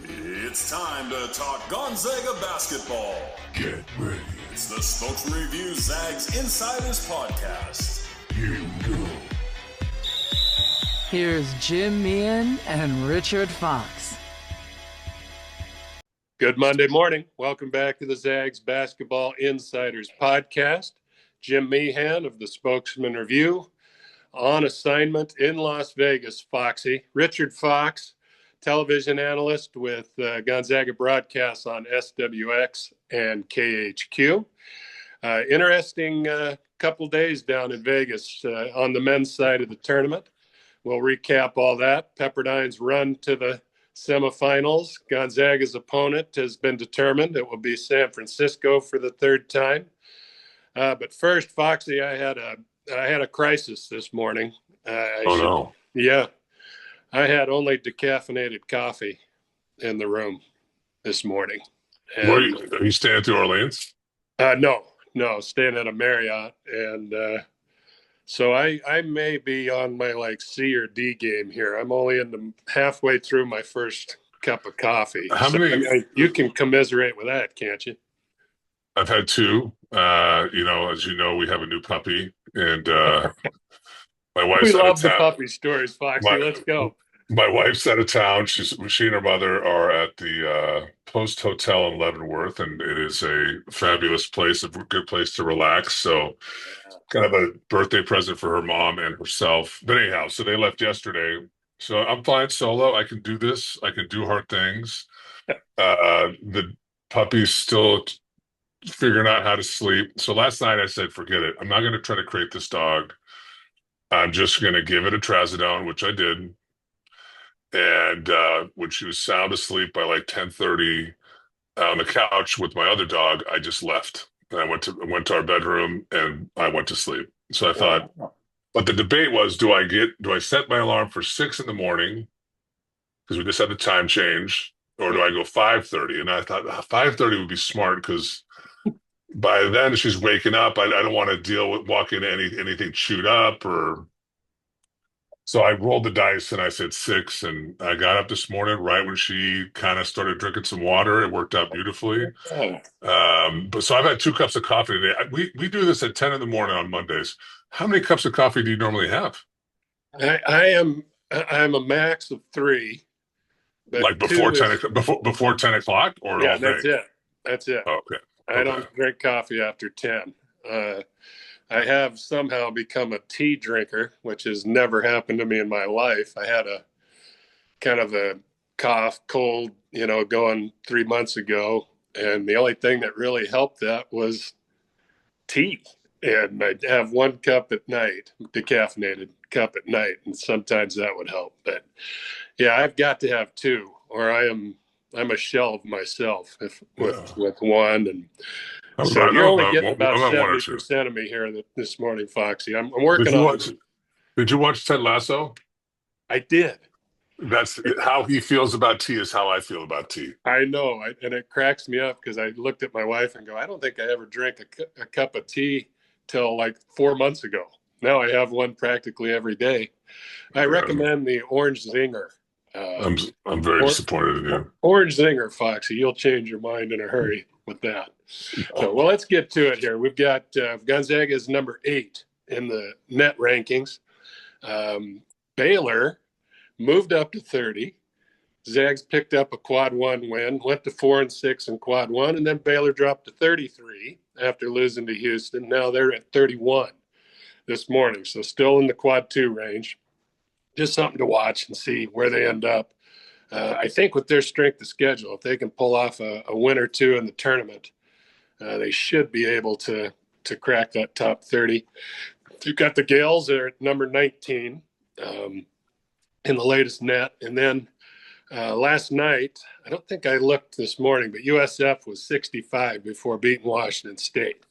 It's time to talk Gonzaga basketball. Get ready. It's the Spokesman-Review Zags Insiders Podcast. Here we go. Here's Jim Meehan and Richard Fox. Good Monday morning. Welcome back to the Zags Basketball Insiders Podcast. Jim Meehan of the Spokesman-Review on assignment in Las Vegas, Foxy. Richard Fox, television analyst with Gonzaga broadcasts on SWX and KHQ. Interesting couple days down in Vegas on the men's side of the tournament. We'll recap all that. Pepperdine's run to the semifinals. Gonzaga's opponent has been determined. It will be San Francisco for the third time. But first, Foxy, I had a crisis this morning. No. Yeah. I had only decaffeinated coffee in the room this morning. And, Are you staying at the Orleans? No, staying at a Marriott. And so I may be on my C or D game here. I'm only halfway through my first cup of coffee. How many? You can commiserate with that, can't you? I've had two. As you know, we have a new puppy, and my wife's We out love of the town. puppy stories, Foxy. Let's go. My wife's out of town. She and her mother are at the Post Hotel in Leavenworth, and it is a fabulous place, a good place to relax. So, kind of a birthday present for her mom and herself. But anyhow, so they left yesterday. So I'm flying solo. I can do this. I can do hard things. The puppy's still figuring out how to sleep. So last night I said, forget it. I'm not going to try to crate this dog. I'm just going to give it a trazodone, which I did. And when she was sound asleep by 10:30 on the couch with my other dog, I just left. And I went to our bedroom and I went to sleep. So I thought, but the debate was, do I set my alarm for 6 in the morning because we just had the time change, or do I go 5:30? And I thought 5:30 would be smart because by then she's waking up. I don't want to deal with walking anything chewed up or. So I rolled the dice and I said 6, and I got up this morning right when she kind of started drinking some water. It worked out beautifully. But so I've had 2 cups of coffee today. We do this at 10 in the morning on Mondays. How many cups of coffee do you normally have? I'm a max of 3. But Before 10 o'clock or yeah, all day? That's it. Okay. I don't drink coffee after 10. I have somehow become a tea drinker, which has never happened to me in my life. I had a kind of a cold, going 3 months ago. And the only thing that really helped that was tea. And I'd have 1 cup at night, decaffeinated cup at night. And sometimes that would help. But yeah, I've got to have 2 or I'm a shell of myself with 1. And so you're only getting about 70% of me here this morning, Foxy. I'm working on it. Did you watch Ted Lasso? I did. That's how he feels about tea is how I feel about tea. I know. And it cracks me up because I looked at my wife and go, I don't think I ever drank a cup of tea till 4 months ago. Now I have one practically every day. I recommend the Orange Zinger. I'm very disappointed in you. Orange Zinger, Foxy. You'll change your mind in a hurry with that. So, well, let's get to it here. We've got Gonzaga is number 8 in the net rankings. Baylor moved up to 30. Zags picked up a quad 1 win, went to 4-6 in quad 1, and then Baylor dropped to 33 after losing to Houston. Now they're at 31 this morning, so still in the quad 2 range. Just something to watch and see where they end up. I think with their strength of schedule, if they can pull off a win or 2 in the tournament, they should be able to crack that top 30. You've got the Gales, they're at number 19 in the latest net. And then last night, I don't think I looked this morning, but USF was 65 before beating Washington State.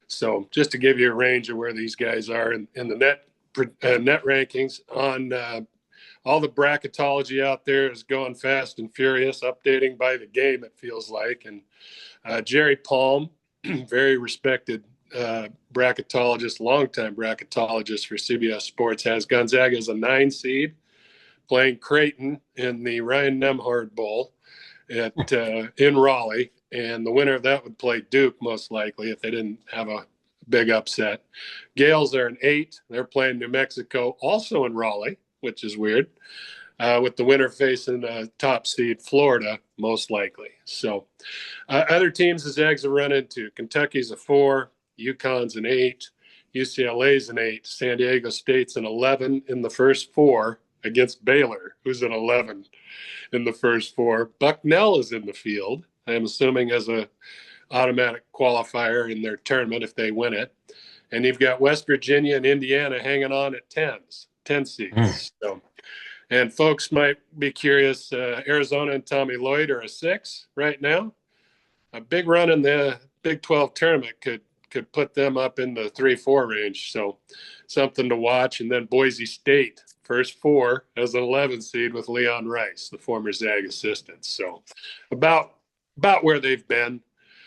So just to give you a range of where these guys are in the net rankings on all the bracketology out there is going fast and furious, updating by the game, it feels like. And Jerry Palm, very respected bracketologist, longtime bracketologist for CBS Sports, has Gonzaga as a 9 seed, playing Creighton in the Ryan Nembhard Bowl. at in Raleigh, and the winner of that would play Duke most likely if they didn't have a big upset. Gales are an 8. They're playing New Mexico, also in Raleigh, which is weird, with the winner facing top seed Florida most likely. So other teams the Zags have run into: Kentucky's a 4, UConn's an 8, UCLA's an 8, San Diego State's an 11 in the first 4 against Baylor, who's an 11 in the first 4. Bucknell is in the field, I am assuming as a automatic qualifier in their tournament if they win it. And you've got West Virginia and Indiana hanging on at 10 seeds. So, and folks might be curious, Arizona and Tommy Lloyd are a 6 right now. A big run in the Big 12 tournament could put them up in the 3-4 range. So something to watch. And then Boise State, first 4 as an 11 seed with Leon Rice, the former Zag assistant. So about where they've been.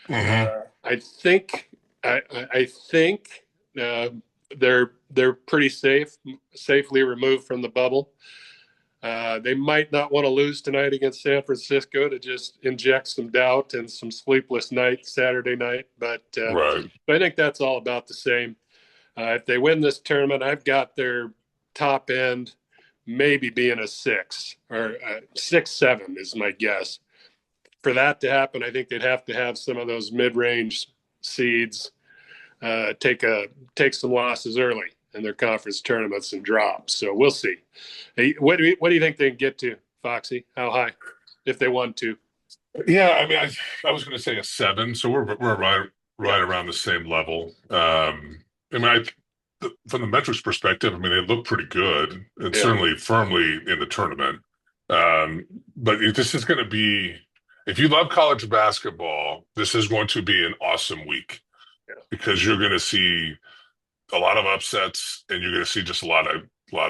I think they're pretty safely removed from the bubble. They might not want to lose tonight against San Francisco to just inject some doubt and some sleepless night Saturday night, but I think that's all about the same. If they win this tournament, I've got their top end maybe being a 6 or 6-7 is my guess. For that to happen, I think they'd have to have some of those mid-range seeds take some losses early in their conference tournaments and drop. So we'll see. Hey, what do you think they can get to, Foxy? How high, if they want to? Yeah, I mean, I was going to say a 7, so we're right around the same level. I mean, from the metrics perspective, I mean, they look pretty good and certainly firmly in the tournament. But this is going to be, if you love college basketball, this is going to be an awesome week because you're going to see a lot of upsets and you're going to see just a lot of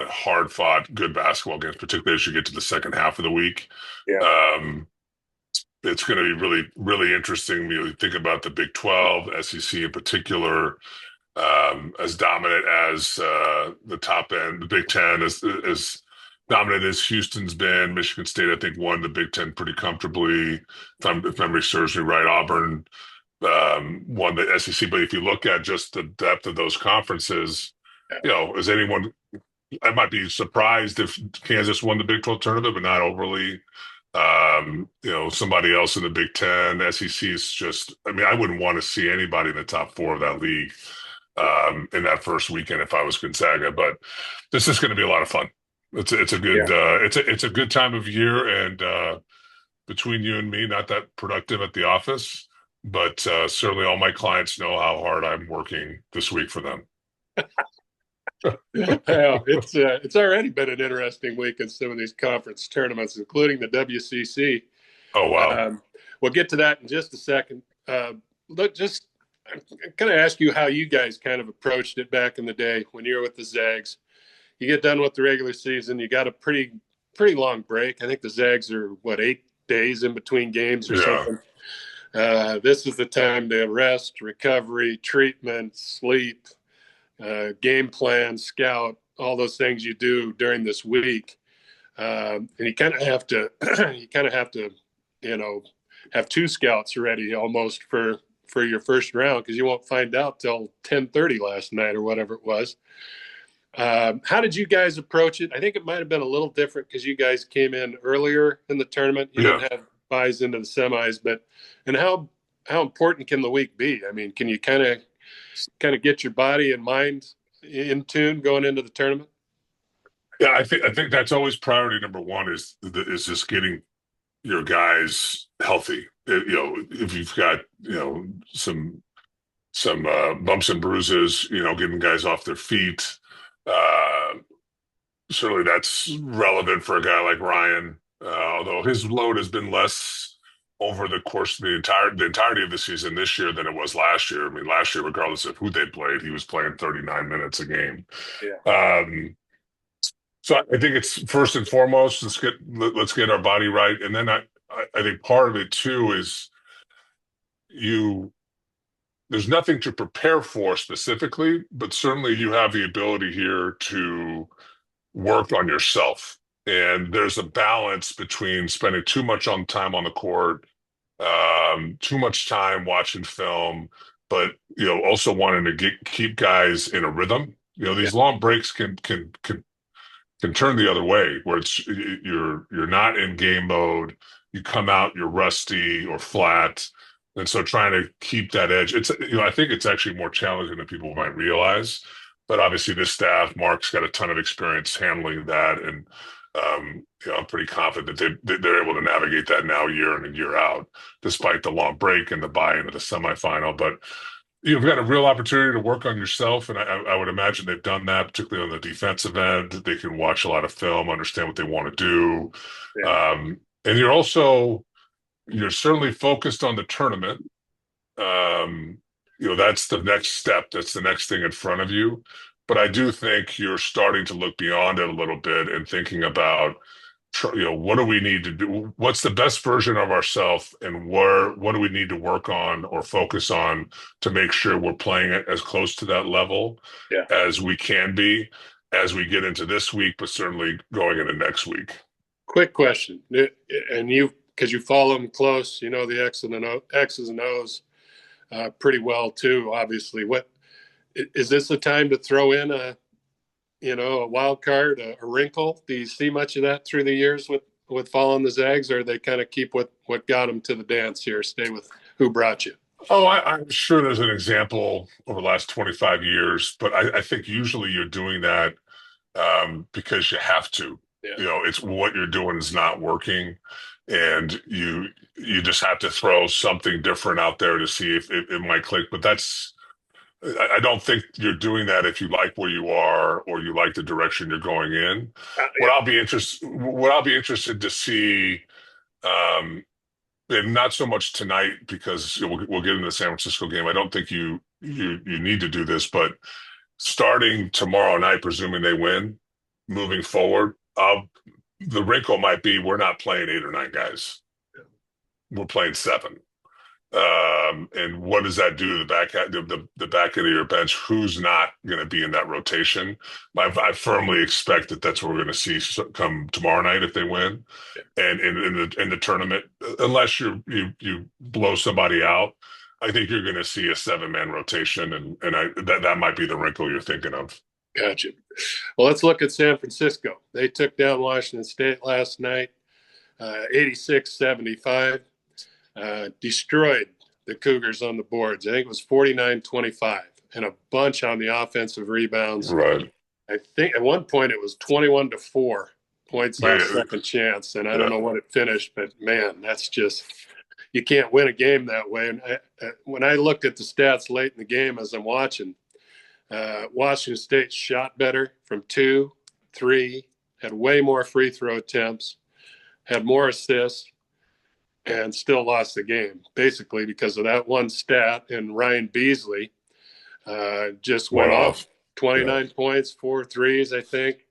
hard fought good basketball games, particularly as you get to the second half of the week. It's going to be really, really interesting. You think about the Big 12, SEC in particular, as dominant as the top end. The Big 10 as dominant as Houston's been. Michigan State, I think, won the Big 10 pretty comfortably. If memory serves me right, Auburn won the SEC. But if you look at just the depth of those conferences, is anyone? I might be surprised if Kansas won the Big 12 tournament, but not overly. Somebody else in the Big 10, SEC is just, I mean, I wouldn't want to see anybody in the top 4 of that league in that first weekend if I was Gonzaga, but this is going to be a lot of fun. It's a good, it's a good time of year. And between you and me, not that productive at the office, but certainly all my clients know how hard I'm working this week for them. It's already been an interesting week in some of these conference tournaments, including the WCC. Oh, wow. We'll get to that in just a second. I'm going to ask you how you guys kind of approached it back in the day when you were with the Zags. You get done with the regular season, you got a pretty long break. I think the Zags are, 8 days in between games or something. This is the time to rest, recovery, treatment, sleep, game plan, scout, all those things you do during this week. And you kind of have to, have 2 scouts ready almost for your first round, because you won't find out till 10:30 last night or whatever it was. How did you guys approach it? I think it might have been a little different because you guys came in earlier in the tournament. You didn't have buys into the semis, and how important can the week be? I mean, can you kind of get your body and mind in tune going into the tournament? Yeah, I think that's always priority number 1 is just getting your guys healthy. If you've got some bumps and bruises, getting guys off their feet. Certainly that's relevant for a guy like Ryan, although his load has been less over the course of the entirety of the season this year than it was last year. I mean, last year, regardless of who they played, he was playing 39 minutes a game. So I think it's first and foremost, let's get our body right. And then I think part of it too is there's nothing to prepare for specifically, but certainly you have the ability here to work on yourself. And there's a balance between spending too much on time on the court, too much time watching film, but also wanting to keep guys in a rhythm. Yeah. These long breaks can turn the other way, where you're not in game mode. You come out, you're rusty or flat, and so trying to keep that edge. I think it's actually more challenging than people might realize. But obviously, this staff, Mark's got a ton of experience handling that, and I'm pretty confident that they're able to navigate that now year in and year out, despite the long break and the buy into the semifinal. But you've got a real opportunity to work on yourself, and I would imagine they've done that, particularly on the defensive end. They can watch a lot of film, understand what they want to do, Yeah. and you're certainly focused on the tournament. That's the next step. That's the next thing in front of you. But I do think you're starting to look beyond it a little bit and thinking about what do we need to do? What's the best version of ourselves, and what do we need to work on or focus on to make sure we're playing it as close to that level as we can be as we get into this week, but certainly going into next week. Quick question, and because you follow them close, the X's and O's pretty well too. Obviously, what is this a time to throw in a wild card, a wrinkle? Do you see much of that through the years with following the Zags, or they kind of keep what got them to the dance here, stay with who brought you? Oh, I'm sure there's an example over the last 25 years, but I think usually you're doing that because you have to. Yeah. It's what you're doing is not working, and you just have to throw something different out there to see if it might click. But I don't think you're doing that if you like where you are or you like the direction you're going in. What I'll be interested to see, and not so much tonight because we'll get into the San Francisco game. I don't think you need to do this, but starting tomorrow night, presuming they win, moving forward, the wrinkle might be we're not playing 8 or 9 guys. We're playing 7. And what does that do to the back end of your bench? Who's not going to be in that rotation? I firmly expect that's what we're going to see come tomorrow night if they win, and in the tournament, unless you blow somebody out, I think you're going to see a 7-man rotation, and that might be the wrinkle you're thinking of. Gotcha. Well, let's look at San Francisco. They took down Washington State last night, 86-75. Destroyed the Cougars on the boards. I think it was 49-25 and a bunch on the offensive rebounds. Right. I think at one point it was 21-4 points on second chance, and I don't know what it finished, but man, that's just, you can't win a game that way. And when I looked at the stats late in the game as I'm watching, Washington State shot better from 2, 3, had way more free throw attempts, had more assists, and still lost the game, basically because of that one stat. And Ryan Beasley just went off 29 points, 4 threes, I think.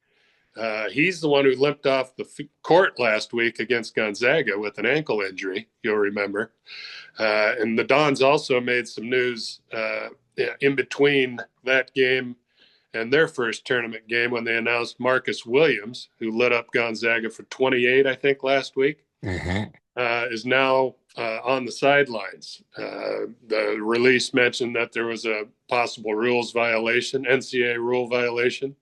He's the one who limped off the court last week against Gonzaga with an ankle injury, you'll remember. And the Dons also made some news in between that game and their first tournament game when they announced Marcus Williams, who lit up Gonzaga for 28, I think, last week. Mm-hmm. Is now on the sidelines. The release mentioned that there was a possible rules violation, NCAA rule violation.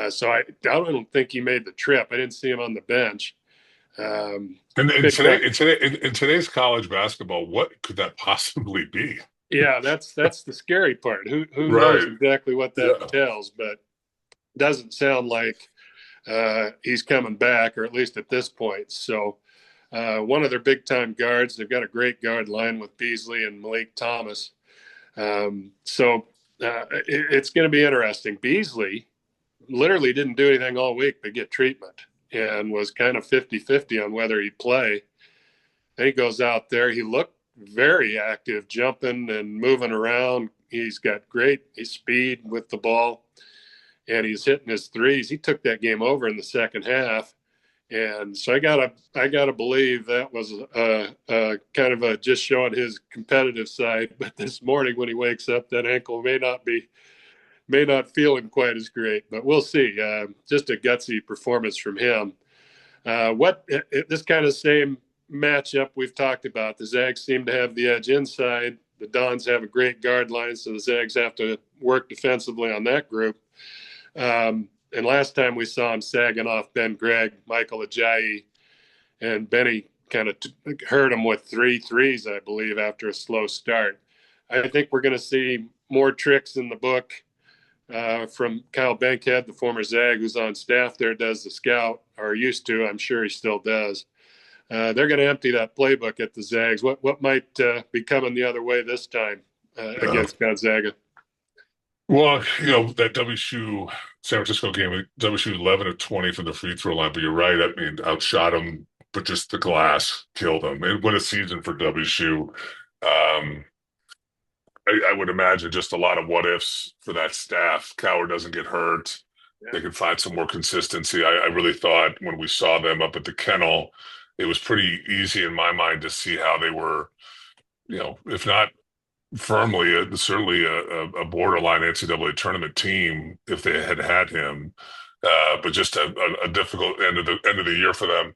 So I don't think he made the trip. I didn't see him on the bench. In today's college basketball, what could that possibly be? Yeah, that's the scary part. Who knows exactly what that entails, but doesn't sound like he's coming back, or at least at this point. So one of their big-time guards, they've got a great guard line with Beasley and Malik Thomas. So it's going to be interesting. Beasley literally didn't do anything all week but get treatment and was kind of 50-50 on whether he'd play. Then he goes out there. He looked very active, jumping and moving around. He's got great speed with the ball, and he's hitting his threes. He took that game over in the second half. And so I gotta believe that was kind of a just showing his competitive side. But this morning when he wakes up, that ankle may not be may not feeling quite as great, but we'll see. Just a gutsy performance from him. This kind of same matchup we've talked about. The Zags seem to have the edge inside. The Dons have a great guard line, so the Zags have to work defensively on that group. And last time we saw him sagging off Ben Gregg, Michael Ajayi, and Benny kind of hurt him with 3 threes, I believe, after a slow start. I think we're going to see more tricks in the book from Kyle Bankhead, the former Zag who's on staff there, does the scout, or used to. I'm sure he still does. They're going to empty that playbook at the Zags. What might be coming the other way this time against Gonzaga? Well, that WSU San Francisco game, WSU 11 of 20 from the free throw line, but you're right. I mean, outshot them, but just the glass killed them. And what a season for WSU. I would imagine just a lot of what ifs for that staff. Coward doesn't get hurt. Yeah. They can find some more consistency. I really thought when we saw them up at the Kennel, it was pretty easy in my mind to see how they were, if not firmly, certainly a borderline NCAA tournament team if they had him. But just a difficult end of the year for them.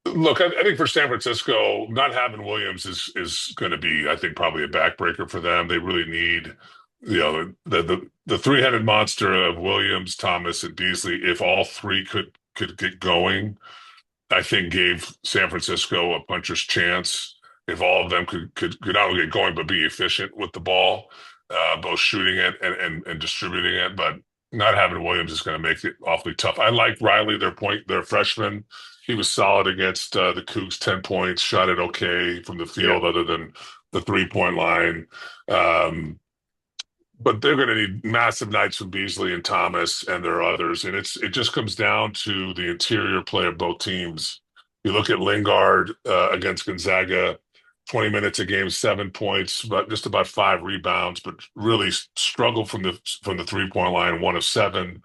Look, I think for San Francisco, not having Williams is going to be, I think, probably a backbreaker for them. They really need, the three-headed monster of Williams, Thomas, and Beasley. If all three could get going, I think gave San Francisco a puncher's chance. If all of them could not only get going but be efficient with the ball, both shooting it and distributing it. But not having Williams is going to make it awfully tough. I like Riley, their freshman. He was solid against the Cougs, 10 points, shot it okay from the field other than the 3-point line. But they're going to need massive nights from Beasley and Thomas and their others. And it just comes down to the interior play of both teams. You look at Lingard against Gonzaga, 20 minutes a game, 7 points, but just about 5 rebounds, but really struggled from the 3-point line, 1 of 7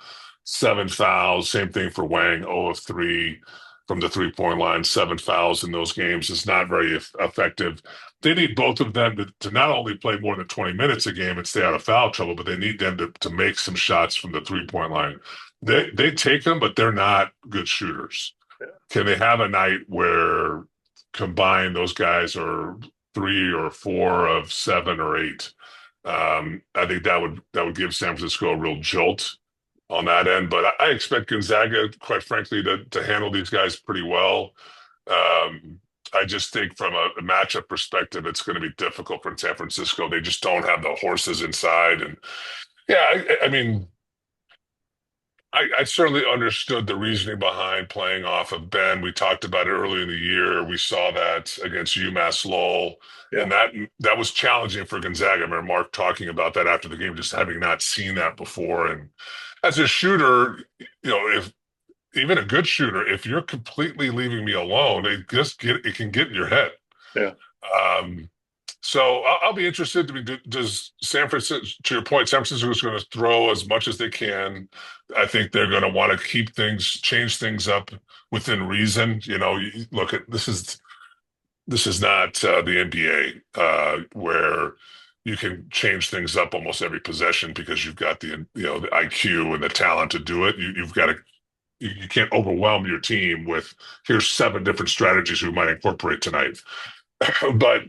fouls. Same thing for Wang, 0 of 3 from the 3-point line, 7 fouls in those games. Is not very effective. They need both of them to not only play more than 20 minutes a game and stay out of foul trouble, but they need them to make some shots from the 3-point line. They take them, but they're not good shooters. Can they have a night where combined those guys are 3 or 4 of 7 or 8? I think that would give San Francisco a real jolt on that end. But I expect Gonzaga, quite frankly, to handle these guys pretty well. I just think from a matchup perspective, it's going to be difficult for San Francisco. They just don't have the horses inside. And yeah, I mean, I certainly understood the reasoning behind playing off of Ben. We talked about it early in the year. We saw that against UMass Lowell, and that was challenging for Gonzaga. I remember Mark talking about that after the game, just having not seen that before. And as a shooter, if even a good shooter, if you're completely leaving me alone, it can get in your head. Yeah. So I'll be interested. Does San Francisco, to your point, San Francisco is going to throw as much as they can. I think they're going to want to change things up within reason. Look at this is not the NBA where you can change things up almost every possession because you've got the IQ and the talent to do it. You've got to. You can't overwhelm your team with here's 7 different strategies we might incorporate tonight. But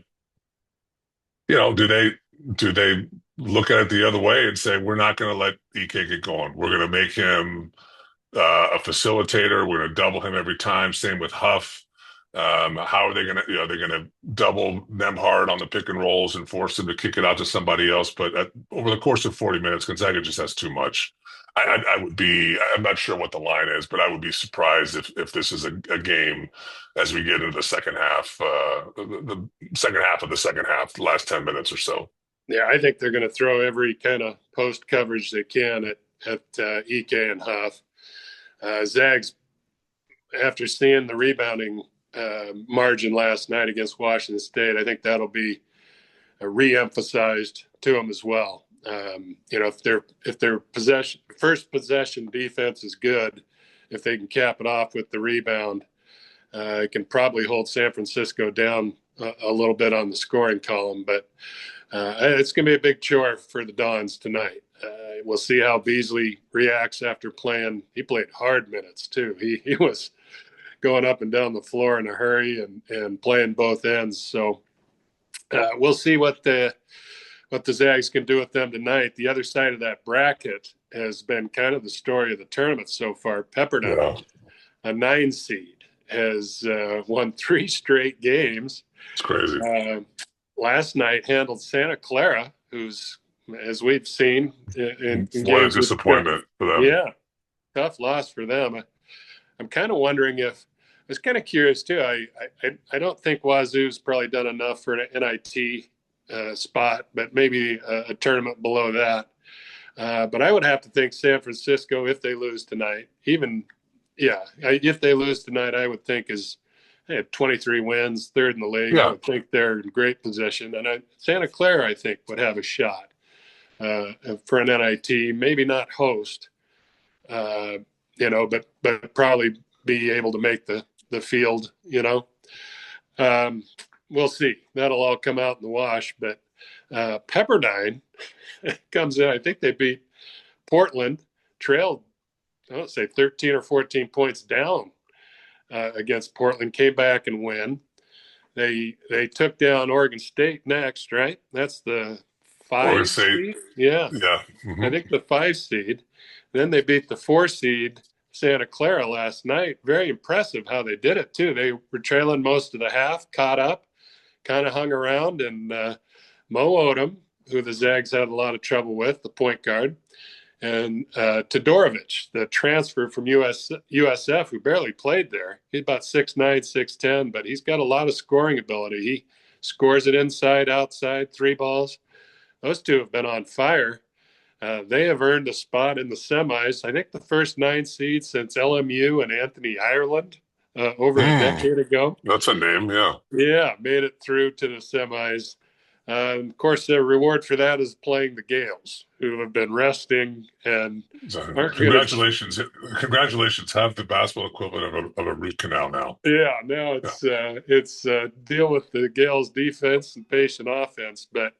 do they look at it the other way and say we're not going to let EK get going? We're going to make him a facilitator. We're going to double him every time. Same with Huff. How are they going to? They're going to double Nemhard on the pick and rolls and force him to kick it out to somebody else. But over the course of 40 minutes, Gonzaga just has too much. I'm not sure what the line is, but I would be surprised if this is a game as we get into the second half, the second half of the second half, the last 10 minutes or so. Yeah, I think they're going to throw every kind of post coverage they can at EK and Huff. Zags, after seeing the rebounding margin last night against Washington State, I think that'll be re-emphasized to them as well. If their first possession defense is good, if they can cap it off with the rebound, it can probably hold San Francisco down a little bit on the scoring column. But it's going to be a big chore for the Dons tonight. We'll see how Beasley reacts after playing. He played hard minutes too. He was going up and down the floor in a hurry and playing both ends. So we'll see what the Zags can do with them tonight. The other side of that bracket has been kind of the story of the tournament so far. Pepperdine, a 9 seed, has won 3 straight games. It's crazy. Last night handled Santa Clara, who's, as we've seen in what games, a disappointment for them. Yeah, tough loss for them. I'm kind of wondering if I was kind of curious too. I don't think Wazoo's probably done enough for an NIT spot, but maybe a tournament below that. But I would have to think San Francisco, if they lose tonight, if they lose tonight, I would think they have 23 wins, third in the league. Yeah. I would think they're in great position. And Santa Clara, I think, would have a shot for an NIT, maybe not host, but probably be able to make the field, We'll see. That'll all come out in the wash. But Pepperdine comes in. I think they beat Portland, trailed, I don't say 13 or 14 points down against Portland, came back and win. They took down Oregon State next, right? That's the 5 seed. Yeah. Mm-hmm. I think the 5 seed. Then they beat the 4 seed Santa Clara last night. Very impressive how they did it too. They were trailing most of the half, caught up, kind of hung around, and Mo Odom, who the Zags had a lot of trouble with, the point guard, and Todorovic, the transfer from USF, who barely played there. He's about 6'9", 6'10", but he's got a lot of scoring ability. He scores it inside, outside, 3 balls. Those two have been on fire. They have earned a spot in the semis. I think the first 9 seeds since LMU and Anthony Ireland over a decade ago. That's a name, yeah. Yeah, made it through to the semis. Of course, the reward for that is playing the Gales, who have been resting and congratulations. Congratulations. Have the basketball equivalent of a root canal now. Yeah, now it's deal with the Gales defense and patient offense. But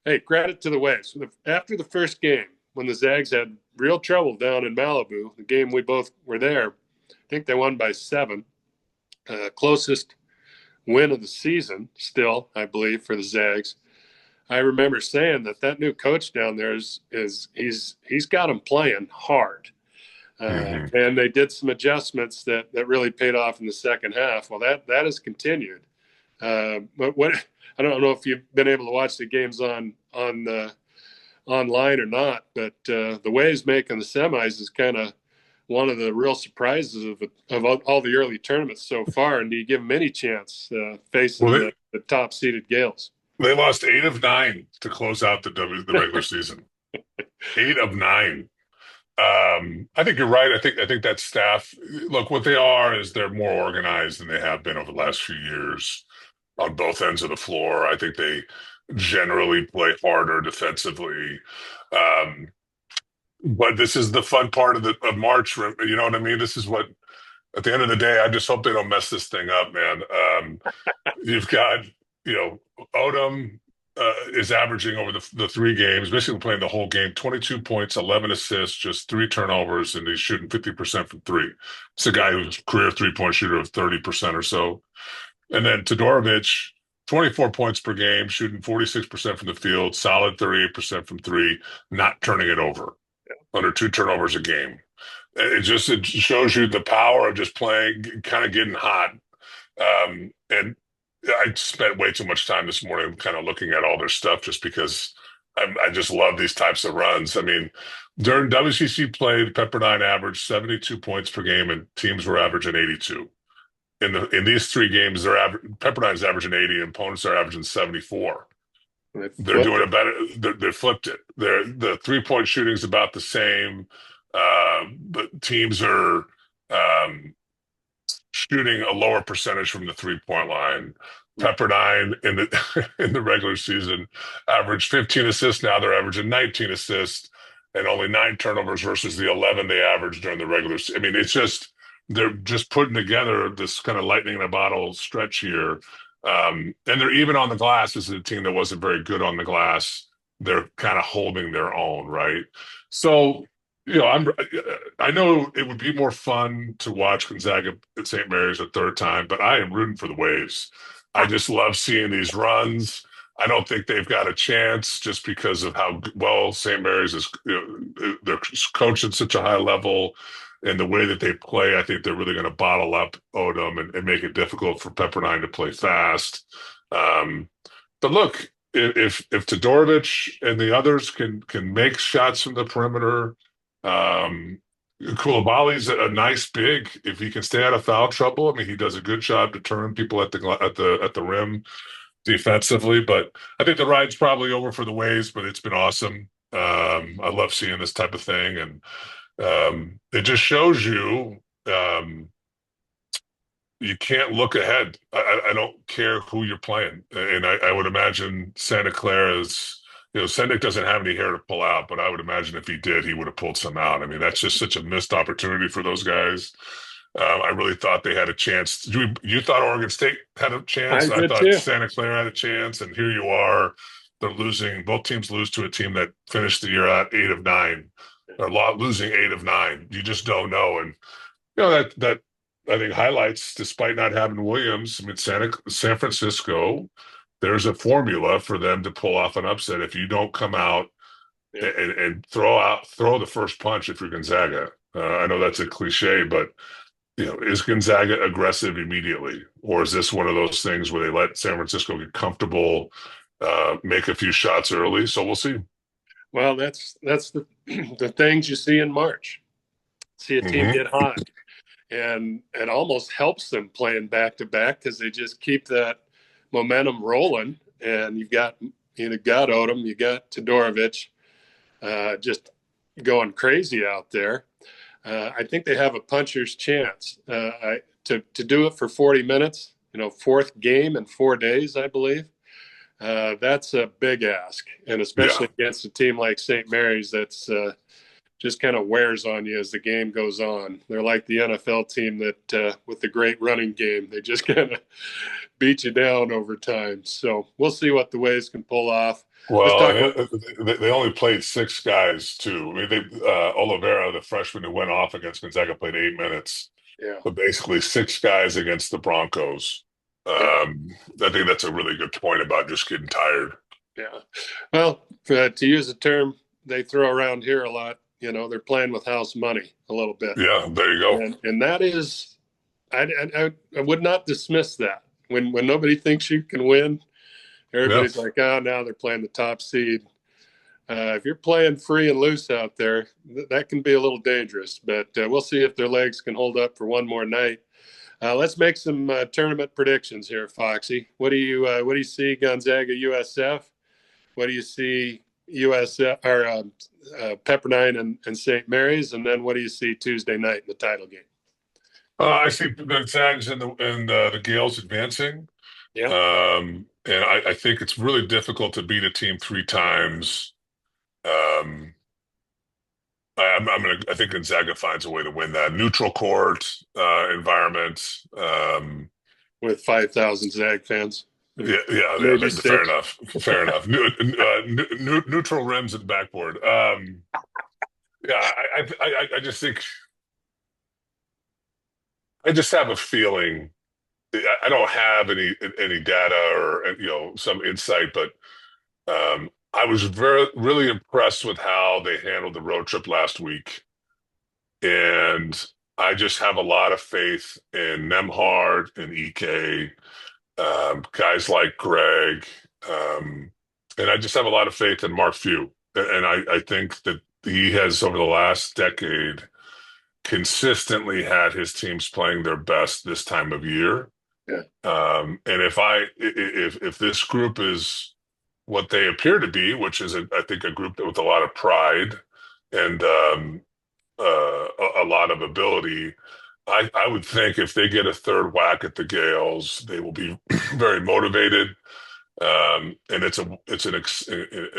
hey, credit to the Waves. After the first game, when the Zags had real trouble down in Malibu, the game we both were there, I think they won by 7. Closest win of the season still, I believe, for the Zags. I remember saying that new coach down there he's got them playing hard. And they did some adjustments that really paid off in the second half. Well, that has continued. But I don't know if you've been able to watch the games online or not, but the Waves making the semis is kind of one of the real surprises of all the early tournaments so far. And do you give them any chance facing the top-seeded Gales? They lost 8 of 9 to close out the regular season. 8 of 9. I think you're right. I think that staff, look, what they are is they're more organized than they have been over the last few years on both ends of the floor. I think they generally play harder defensively. But this is the fun part of March. You know what I mean? This is what, at the end of the day, I just hope they don't mess this thing up, man. You've got, Odom is averaging over the 3 games, basically playing the whole game, 22 points, 11 assists, just 3 turnovers, and he's shooting 50% from 3. It's a guy who's career 3-point shooter of 30% or so. And then Todorovic, 24 points per game, shooting 46% from the field, solid 38% from 3, not turning it over, under 2 turnovers a game. It shows you the power of just playing, kind of getting hot. And I spent way too much time this morning kind of looking at all their stuff just because I just love these types of runs. I mean, during WCC play, Pepperdine averaged 72 points per game and teams were averaging 82. In these 3 games, Pepperdine's averaging 80 and opponents are averaging 74. They're doing it better. They flipped it. The 3-point shooting is about the same. But teams are shooting a lower percentage from the 3-point line. Pepperdine in the regular season averaged 15 assists. Now they're averaging 19 assists and only 9 turnovers versus the 11 they averaged during the regular season. I mean, it's just they're just putting together this kind of lightning in a bottle stretch here. And they're even on the glass. This is a team that wasn't very good on the glass. They're kind of holding their own, right? So, I know it would be more fun to watch Gonzaga at St. Mary's a third time, but I am rooting for the Waves. I just love seeing these runs. I don't think they've got a chance just because of how well St. Mary's is. They're coached at such a high level, and the way that they play, I think they're really going to bottle up Odom and make it difficult for Pepperdine to play fast. Um, but look, if Todorovic and the others can make shots from the perimeter, um, Koulibaly's a nice big. If he can stay out of foul trouble, I mean, he does a good job deterring people at the rim defensively. But I think the ride's probably over for the Waves, but it's been awesome. I love seeing this type of thing, and it just shows you. You can't look ahead. I don't care who you're playing. And I would imagine Santa Clara is, Sendic doesn't have any hair to pull out, but I would imagine if he did, he would have pulled some out. I mean, that's just such a missed opportunity for those guys. I really thought they had a chance. You thought Oregon State had a chance. I I did thought too. Santa Clara had a chance, and here you are. They're losing. Both teams lose to a team that finished the year at 8 of 9, or losing 8 of 9. You just don't know, and that I think highlights, despite not having Williams. I mean, San Francisco, there's a formula for them to pull off an upset if you don't come out Yeah. and throw the first punch if you're Gonzaga. I know that's a cliche, but is Gonzaga aggressive immediately, or is this one of those things where they let San Francisco get comfortable, make a few shots early? So we'll see. Well, that's the the things you see in March. See a team Hmm. get hot, and it almost helps them playing back to back because they just keep that momentum rolling. And you got Odom, you got Todorovic, just going crazy out there. I think they have a puncher's chance to do it for 40 minutes. Fourth game in 4 days, I believe. That's a big ask, and Yeah. especially against a team like St. Mary's that's just kind of wears on you as the game goes on. They're like the NFL team that, with the great running game, they just kind of beat you down over time. So we'll see what the Waves can pull off. Let's Well, talk. and they only played six guys too. I mean, Oliveira, the freshman who went off against Gonzaga, played 8 minutes, Yeah, but basically six guys against the Broncos. yeah, I think that's a really good point about just getting tired. yeah. Well, to use a term they throw around here a lot, they're playing with house money a little bit, Yeah, there you go. and that is, I would not dismiss that when nobody thinks you can win. Yeah. Everybody's like, now they're playing the top seed. If you're playing free and loose out there, that can be a little dangerous. But we'll see if their legs can hold up for one more night. Let's make some tournament predictions here, Foxy. What do you see Gonzaga USF? What do you see USF or Pepperdine and St. Mary's? And then what do you see Tuesday night in the title game? I see the Zags and the Gales advancing. Yeah, And I think it's really difficult to beat a team 3 times. Um, I think Gonzaga finds a way to win that neutral court environment. with 5,000 Zag fans, Yeah. maybe Fair six. enough. Fair enough. Neutral rims and backboard. Yeah, I just think I just have a feeling. I don't have any data or some insight, but I was really impressed with how they handled the road trip last week, and I just have a lot of faith in Nemhard and EK, guys like Greg, and I just have a lot of faith in Mark Few, and I think that he has over the last decade consistently had his teams playing their best this time of year. Yeah, And if this group is what they appear to be, which is I think a group with a lot of pride and a lot of ability, I would think if they get a third whack at the Gales, they will be very motivated. And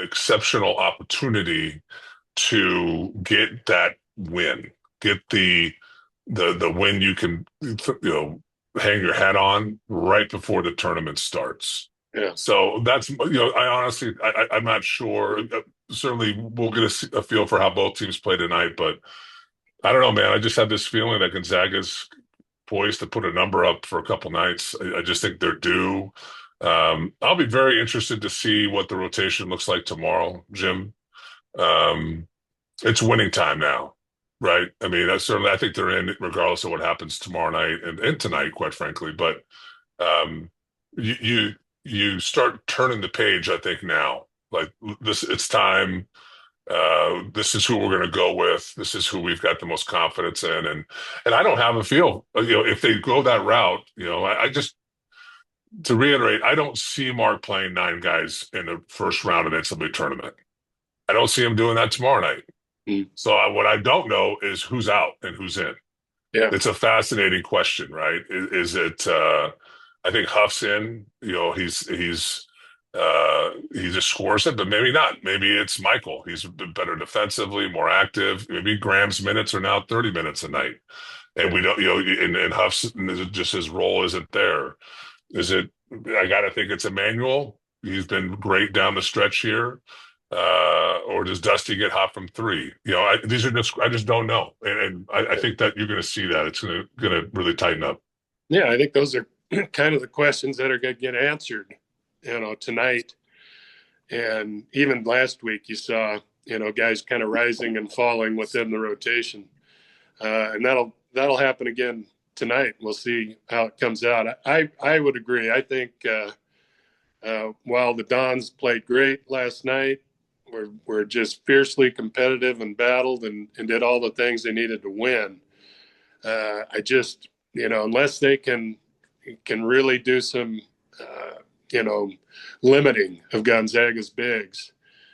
exceptional opportunity to get that win, get the win you can hang your hat on right before the tournament starts. Yeah. So that's, I honestly, I'm not sure. Certainly, we'll get a feel for how both teams play tonight, but I don't know, man. I just have this feeling that Gonzaga's poised to put a number up for a couple nights. I just think they're due. I'll be very interested to see what the rotation looks like tomorrow, Jim. Um, it's winning time now, right? I mean, that's certainly, I think they're in regardless of what happens tomorrow night and tonight, quite frankly. But um, you you you start turning the page, I think now. Like this, it's time. This is who we're going to go with. This is who we've got the most confidence in, and I don't have a feel. If they go that route, I just to reiterate, I don't see Mark playing 9 guys in the first round of the NCAA tournament. I don't see him doing that tomorrow night. Mm. So what I don't know is who's out and who's in. Yeah. It's a fascinating question, right? Is it? I think Huff's in. He just scores it, but maybe not. Maybe it's Michael. He's better defensively, more active. Maybe Graham's minutes are now 30 minutes a night, and we don't. And Huff's just his role isn't there. Is it? I got to think it's Emmanuel. He's been great down the stretch here. Or does Dusty get hot from three? These are just I just don't know, and I think that you're going to see that it's going to really tighten up. Yeah, I think those are kind of the questions that are going to get answered, tonight. And even last week, you saw, guys kind of rising and falling within the rotation, and that'll happen again tonight. We'll see how it comes out. I would agree. I think while the Dons played great last night, were just fiercely competitive and battled and did all the things they needed to win. I just, unless they can really do some, limiting of Gonzaga's bigs,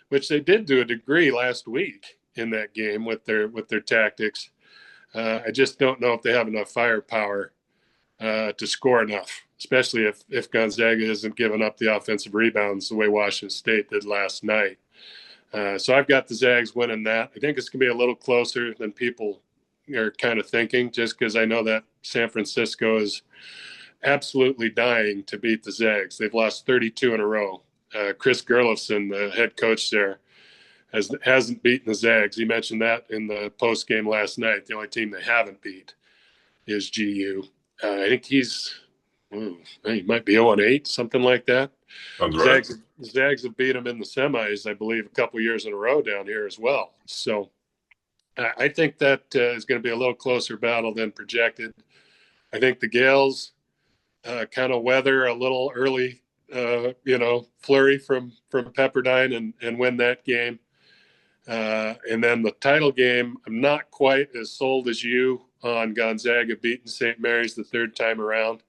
which they did to a degree last week in that game with their tactics. I just don't know if they have enough firepower to score enough, especially if Gonzaga isn't giving up the offensive rebounds the way Washington State did last night. So I've got the Zags winning that. I think it's going to be a little closer than people are kind of thinking, just because I know that San Francisco is absolutely dying to beat the Zags. They've lost 32 in a row. Chris Gerlofson, the head coach there, hasn't beaten the Zags. He mentioned that in the post game last night. The only team they haven't beat is GU. I think he might be 0-8, something like that. Sounds right. Zags have beat them in the semis, I believe, a couple years in a row down here as well. So I think that is going to be a little closer battle than projected. I think the Gales kind of weather a little early, flurry from Pepperdine and win that game. And then the title game, I'm not quite as sold as you on Gonzaga beating St. Mary's the third time around.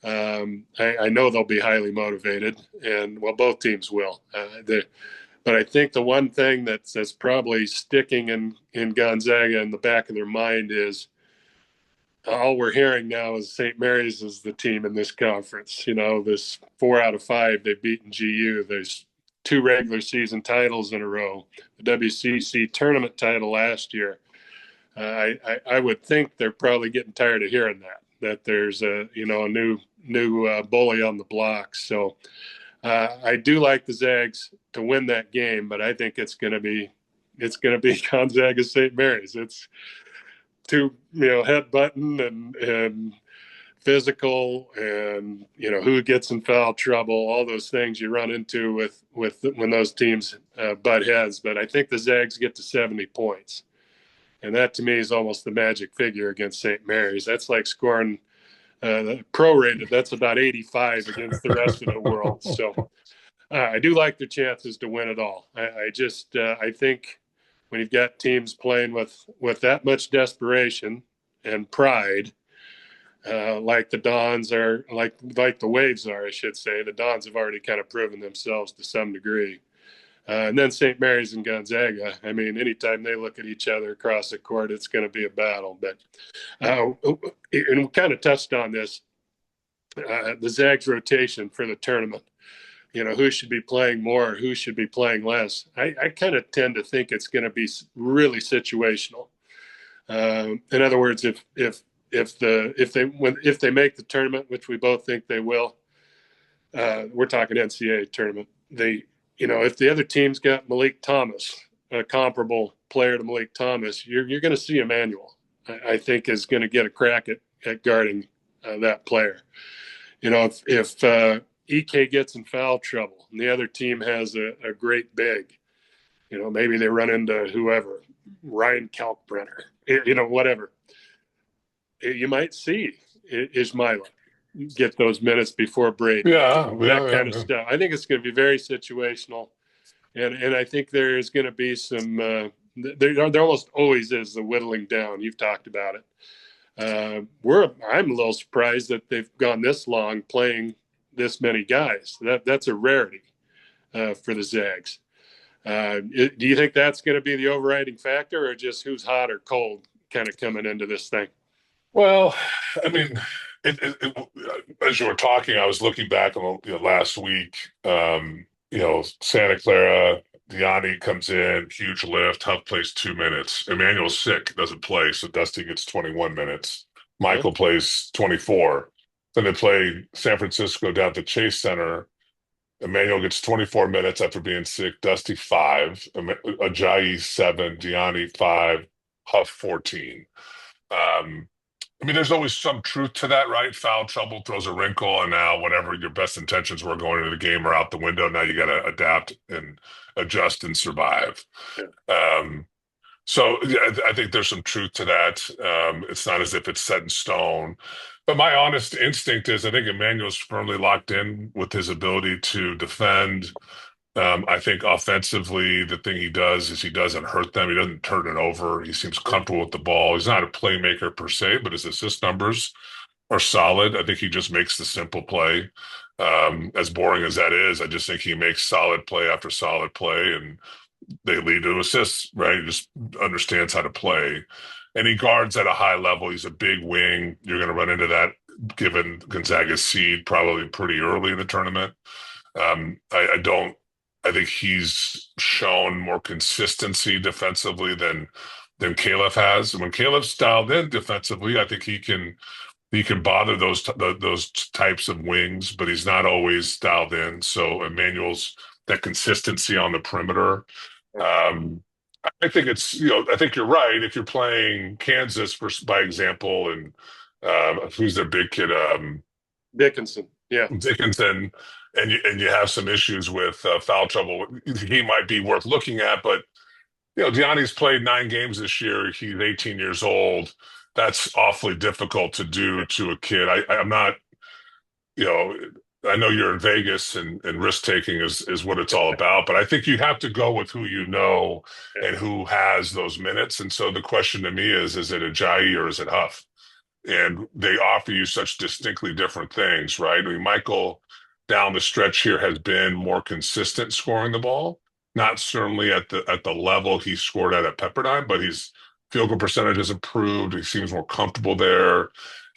I know they'll be highly motivated, and both teams will. But I think the one thing that's probably sticking in Gonzaga in the back of their mind is all we're hearing now is St. Mary's is the team in this conference. This 4 out of 5 they've beaten GU. There's 2 regular season titles in a row. The WCC tournament title last year. I would think they're probably getting tired of hearing that there's a new bully on the block. So I do like the Zags to win that game, but I think it's going to be Gonzaga St. Mary's. It's too headbutting and physical, and who gets in foul trouble, all those things you run into with when those teams butt heads. But I think the Zags get to 70 points. And that, to me, is almost the magic figure against St. Mary's. That's like scoring prorated. That's about 85 against the rest of the world. So I do like their chances to win it all. I think when you've got teams playing with that much desperation and pride, like the Dons are, like the Waves are, I should say, the Dons have already kind of proven themselves to some degree. And then St. Mary's and Gonzaga. I mean, anytime they look at each other across the court, it's going to be a battle. But and we kind of touched on this, the Zags rotation for the tournament. Who should be playing more, who should be playing less. I kind of tend to think it's going to be really situational. In other words, if they make the tournament, which we both think they will, We're talking NCAA tournament. If the other team's got Malik Thomas, a comparable player to Malik Thomas, you're going to see Emmanuel. I think is going to get a crack at guarding that player. If EK gets in foul trouble and the other team has a great big, maybe they run into whoever, Ryan Kalkbrenner, whatever. You might see Ismaila get those minutes before Brady. That kind of stuff. I think it's going to be very situational. And I think there's going to be some there almost always is the whittling down. You've talked about it. I'm a little surprised that they've gone this long playing this many guys. That's a rarity for the Zags. Do you think that's going to be the overriding factor, or just who's hot or cold kind of coming into this thing? Well, I mean, as you were talking, I was looking back on last week. Santa Clara, Diani comes in, huge lift. Huff plays 2 minutes. Emmanuel's sick, doesn't play, so Dusty gets 21 minutes. Michael plays 24. Then they play San Francisco down at the Chase Center. Emmanuel gets 24 minutes after being sick. Dusty 5, Ajayi 7, Diani 5, Huff 14. There's always some truth to that, right? Foul trouble throws a wrinkle, and now whatever your best intentions were going into the game are out the window. Now you got to adapt and adjust and survive. I think there's some truth to that. It's not as if it's set in stone. But my honest instinct is I think Emmanuel's firmly locked in with his ability to defend. I think offensively, the thing he does is he doesn't hurt them. He doesn't turn it over. He seems comfortable with the ball. He's not a playmaker per se, but his assist numbers are solid. I think he just makes the simple play. As boring as that is, I just think he makes solid play after solid play, and they lead to assists, right? He just understands how to play. And he guards at a high level. He's a big wing. You're going to run into that given Gonzaga's seed probably pretty early in the tournament. I think he's shown more consistency defensively than Caleb has. And when Caleb's dialed in defensively, I think he can bother those types of wings, but he's not always dialed in. So Emmanuel's that consistency on the perimeter. I think I think you're right. If you're playing Kansas by example, and who's their big kid? Dickinson. Yeah. Dickinson. And you have some issues with foul trouble. He might be worth looking at, but Diani's played 9 games this year. He's 18 years old. That's awfully difficult to do to a kid. I'm not, I know you're in Vegas and risk taking is what it's all about, but I think you have to go with who you know and who has those minutes. And so the question to me is it Ajayi or is it Huff? And they offer you such distinctly different things, right? Michael down the stretch here has been more consistent scoring the ball, not certainly at the level he scored at Pepperdine, but his field goal percentage has improved. He seems more comfortable there.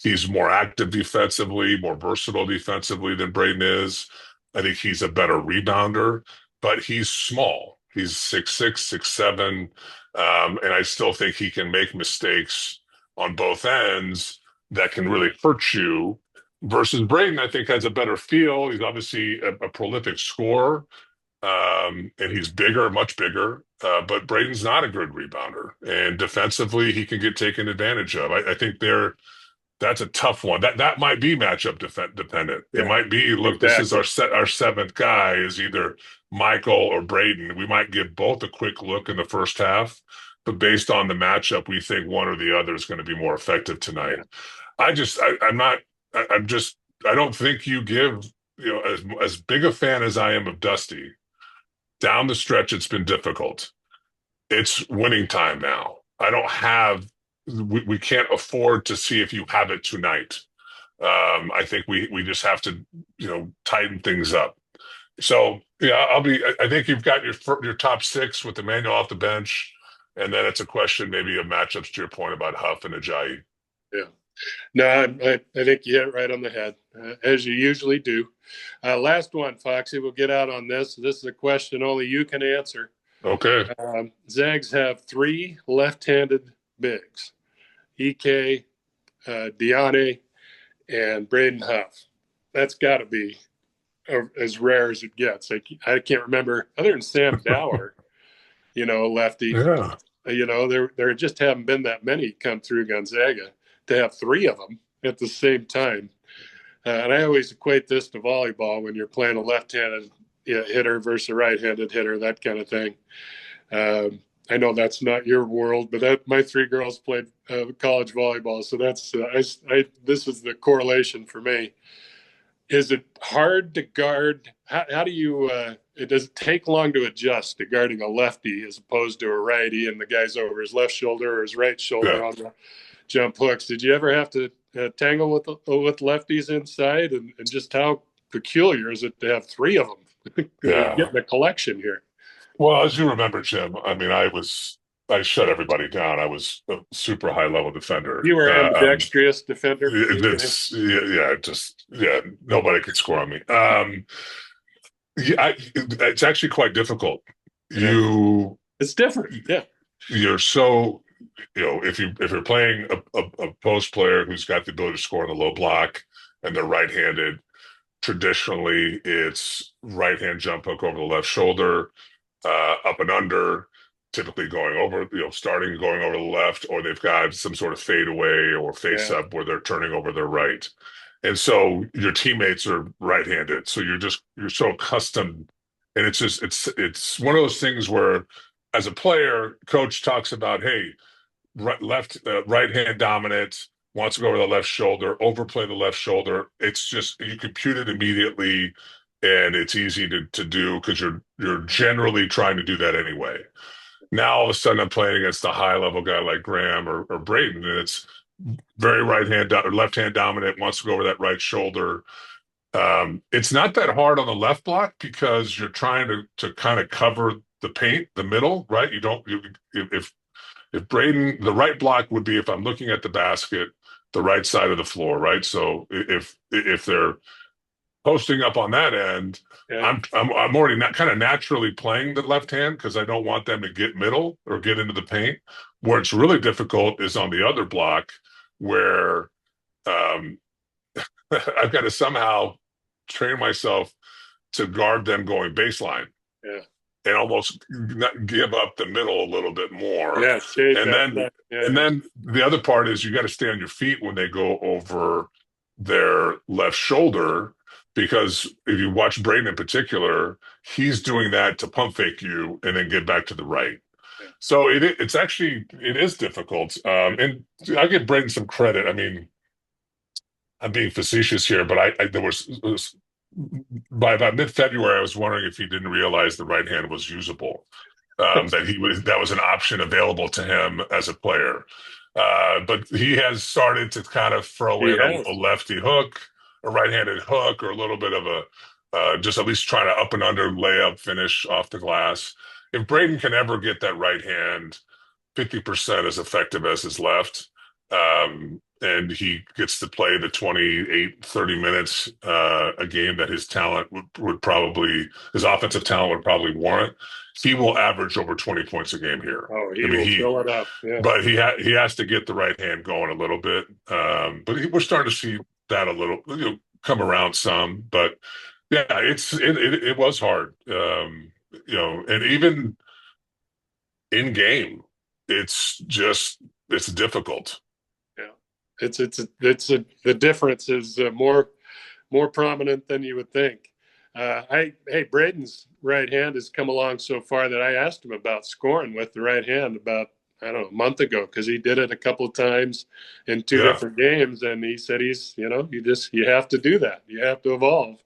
He's more active defensively, more versatile defensively than Braden is. I think he's a better rebounder, but he's small. He's 6'6", 6'7", and I still think he can make mistakes on both ends that can really hurt you. Versus Braden, I think, has a better feel. He's obviously a prolific scorer, and he's bigger, much bigger. But Braden's not a good rebounder, and defensively, he can get taken advantage of. I think that's a tough one. That might be matchup dependent. Yeah, it might be, look, exactly. This is our 7th guy is either Michael or Braden. We might give both a quick look in the first half, but based on the matchup, we think one or the other is going to be more effective tonight. Yeah. I don't think you give, as big a fan as I am of Dusty, down the stretch, it's been difficult. It's winning time now. We can't afford to see if you have it tonight. I think we just have to, tighten things up. So, yeah, I think you've got your top 6 with Emmanuel off the bench, and then it's a question maybe of matchups to your point about Huff and Ajayi. Yeah. No, I think you hit it right on the head, as you usually do. Last one, Foxy. We'll get out on this. This is a question only you can answer. Okay. Zags have 3 left-handed bigs, EK, Diane, and Braden Huff. That's got to be as rare as it gets. I can't remember, other than Sam Dower, lefty. Yeah. There just haven't been that many come through Gonzaga to have three of them at the same time. And I always equate this to volleyball when you're playing a left-handed hitter versus a right-handed hitter, that kind of thing. I know that's not your world, but my three girls played college volleyball, so that's this is the correlation for me. Is it hard to guard? How do you? Does it take long to adjust to guarding a lefty as opposed to a righty, and the guy's over his left shoulder or his right shoulder on the jump hooks? Did you ever have to tangle with lefties inside, and just how peculiar is it to have three of them? Getting a collection here. Well, as you remember, Jim, I mean, I shut everybody down. I was a super high level defender. You were ambidextrous defender. Nobody could score on me. It's actually quite difficult. It's different. Yeah. You're so, if you're playing a post player who's got the ability to score on the low block and they're right-handed, traditionally it's right-hand jump hook over the left shoulder, up and under, typically going over, starting going over the left, or they've got some sort of fade away or face up where they're turning over their right. And so your teammates are right-handed. So you're so accustomed. And it's one of those things where as a player, coach talks about, hey, right hand dominant, wants to go over the left shoulder, overplay the left shoulder. It's just, you compute it immediately. And it's easy to do because you're generally trying to do that anyway. Now all of a sudden I'm playing against a high level guy like Graham or Braden, and it's very left hand dominant, wants to go over that right shoulder. It's not that hard on the left block because you're trying to kind of cover the paint, the middle, right? If Braden, the right block would be if I'm looking at the basket, the right side of the floor, right? So if they're posting up on that end, I'm already not kind of naturally playing the left hand because I don't want them to get middle or get into the paint. Where it's really difficult is on the other block where I've got to somehow train myself to guard them going baseline. Yeah. And almost give up the middle a little bit more. Yeah, and then the other part is you got to stay on your feet when they go over their left shoulder. Because if you watch Braden in particular, he's doing that to pump fake you and then get back to the right. Yeah. So it is difficult. And I give Braden some credit. I mean, I'm being facetious here, but there was by about mid-February, I was wondering if he didn't realize the right hand was usable. That was an option available to him as a player. But he has started to kind of throw in a lefty hook, a right-handed hook, or a little bit of a just at least trying to up and under layup finish off the glass. If Braden can ever get that right hand 50% as effective as his left, and he gets to play the 28, 30 minutes a game that his talent would probably, his offensive talent would probably warrant, he will average over 20 points a game here. Oh, he will fill it up. Yeah. But he has to get the right hand going a little bit. But we're starting to see that a little come around some. But yeah, it was hard. And even in game, it's difficult. Yeah, the difference is more prominent than you would think. Braden's right hand has come along so far that I asked him about scoring with the right hand about, I don't know, a month ago, because he did it a couple of times in two different games, and he said you have to do that. You have to evolve,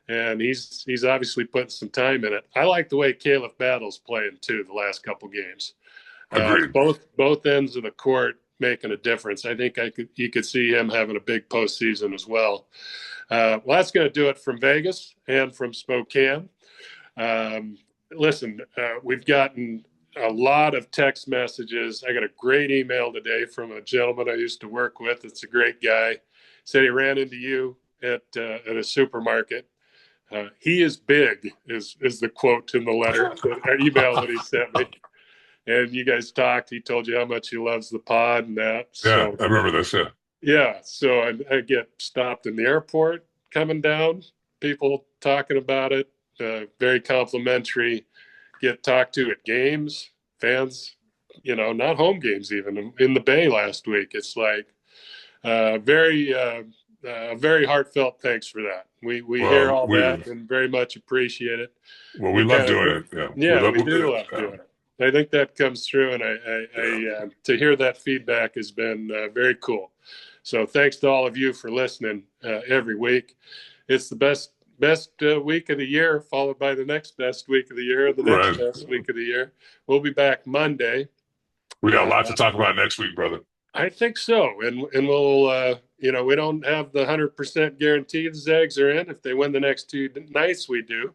and he's obviously putting some time in it. I like the way Caleb Battle's playing too the last couple games. Both ends of the court making a difference. I think you could see him having a big postseason as well. Well, that's going to do it from Vegas and from Spokane. Listen, we've gotten a lot of text messages. I got a great email today from a gentleman I used to work with. It's a great guy. Said he ran into you at a supermarket. He is big, is the quote in the letter, the email that he sent me. And you guys talked. He told you how much he loves the pod and that. So, I remember this. Yeah. Yeah. So I get stopped in the airport coming down. people talking about it. Very complimentary. Get talked to at games, fans, not home games, even in the Bay last week. It's like very heartfelt thanks for that. We hear Well, all that and very much appreciate it. we love doing it. Yeah, we do love doing it. I think that comes through, and I to hear that feedback has been very cool. So thanks to all of you for listening every week. It's the best week of the year, followed by the next best week of the year, and the next best week of the year. We'll be back Monday. We got a lot to talk about next week, brother. I think so, and we'll we don't have the 100% guarantee the Zags are in. If they win the next two nights, we do.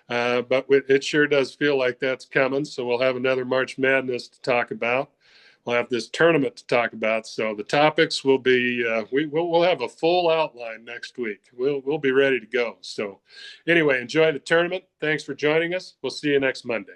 But it sure does feel like that's coming. So we'll have another March Madness to talk about. We'll have this tournament to talk about. So the topics will be we'll have a full outline next week. We'll be ready to go. So anyway, enjoy the tournament. Thanks for joining us. We'll see you next Monday.